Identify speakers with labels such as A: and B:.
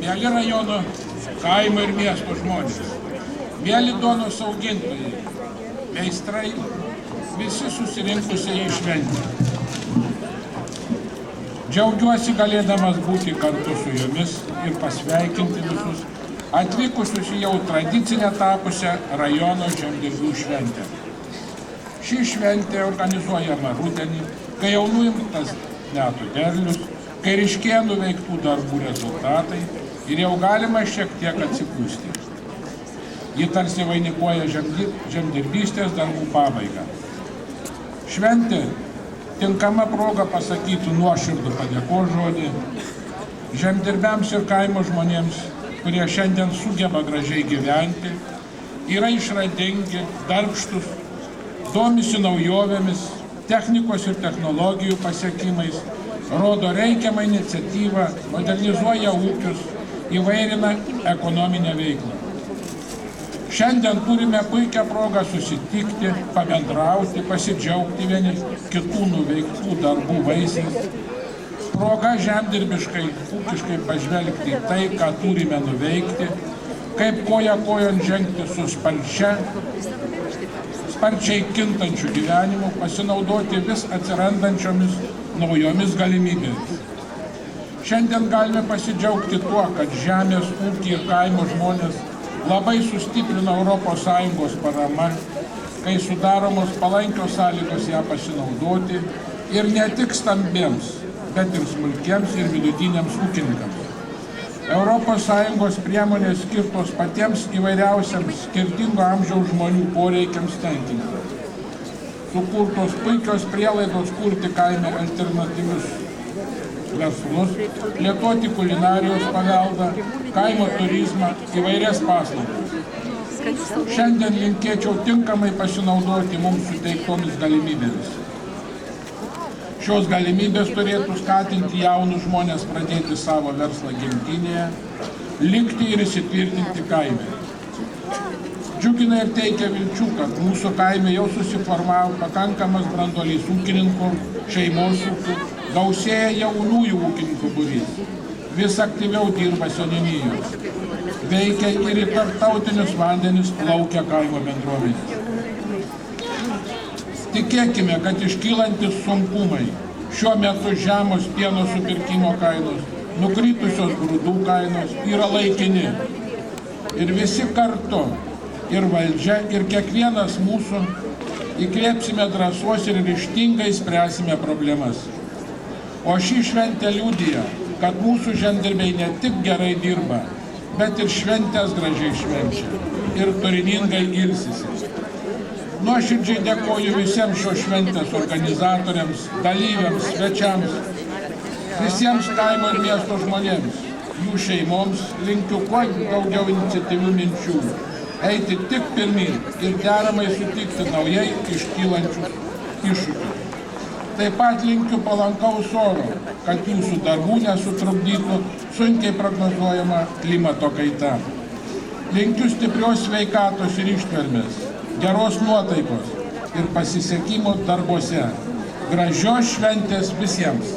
A: Mieli rajono, kaimo ir miesto žmonės, mieli duonos augintojai, meistrai, visi susirinkusiai į šventę. Džiaugiuosi galėdamas būti kartu su jumis ir pasveikinti visus atvykusius į jau tradicinę tapusią rajono žemdirbių šventę. Ši šventė organizuojama rudenį, kai jau nuimtas metų derlius, kai ryškėja nuveiktų darbų rezultatai ir jau galima šiek tiek atsipūsti. Ji tarsi vainikuoja žemdirbystės darbų pabaigą. Šventė tinkama proga pasakyti nuoširdų padėkos žodį žemdirbiams ir kaimo žmonėms, kurie šiandien sugeba gražiai gyventi, yra išradingi, darbštus, domisi naujovėmis, technikos ir technologijų pasiekimais, rodo reikiamą iniciatyvą, modernizuoja ūkius, įvairina ekonominę veiklą. Šiandien turime puikią progą susitikti, pabendrauti, pasidžiaugti vieni kitų nuveiktų darbų vaisiais. Proga žemdirbiškai, ūkiškai pažvelgti į tai, ką turime nuveikti, kaip koja kojon žengti su sparčiai kintančiu gyvenimu, pasinaudoti vis atsirandančiomis naujomis galimybėmis. Šiandien galime pasidžiaugti tuo, kad žemės ūkį ir kaimo žmonės labai sustiprino ES parama, kai sudaromos palankios sąlygos ją pasinaudoti ir ne tik stambiems, bet ir smulkiems ir vidutiniams ūkininkams. ES priemonės skirtos patiems įvairiausiams skirtingo amžiaus žmonių poreikiams tenkinti. Sukurtos puikios prielaidos kurti kaime alternatyvius verslus, plėtoti kulinarijos paveldą, kaimo turizmą, įvairias paslaugas. Šiandien linkėčiau tinkamai pasinaudoti mums suteiktomis galimybėmis. Šios galimybės turėtų skatinti jaunus žmonės pradėti savo verslą gimtinėje, likti ir įsitvirtinti kaime. Džiugina ir teikia vilčių, kad mūsų kaime jau susiformavo pakankamas branduolys ūkininkų, šeimos ūkių, gausėja jaunųjų ūkininkų būrys, vis aktyviau dirba seniūnijos, veikia ir į tarptautinius vandenis plaukia kaimo bendruomenės. Tikėkime, kad iškylantis sunkumai, šiuo metu žemos pieno supirkimo kainos, nukritusios grūdų kainos yra laikini. Ir visi kartu, ir valdžia, ir kiekvienas mūsų įkvėpsime drąsos ir ryžtingai spręsime problemas. O ši šventė liudija, kad mūsų žemdirbiai ne tik gerai dirba, bet ir šventės gražiai švenčia ir turiningai ilsisi. Nuoširdžiai dėkoju visiems šios šventės organizatoriams, dalyviams, svečiams, visiems kaimo ir miesto žmonėms, jų šeimoms linkiu kuo daugiau iniciatyvių minčių, eiti tik pirmyn ir deramai sutikti naujai iškylančius iššūkius. Taip pat linkiu palankaus oro, kad jūsų darbų nesutrukdytų sunkiai prognozuojama klimato kaita. Linkiu stiprios sveikatos ir ištvermės, geros nuotaikos ir pasisekimo darbuose. Gražios šventės visiems!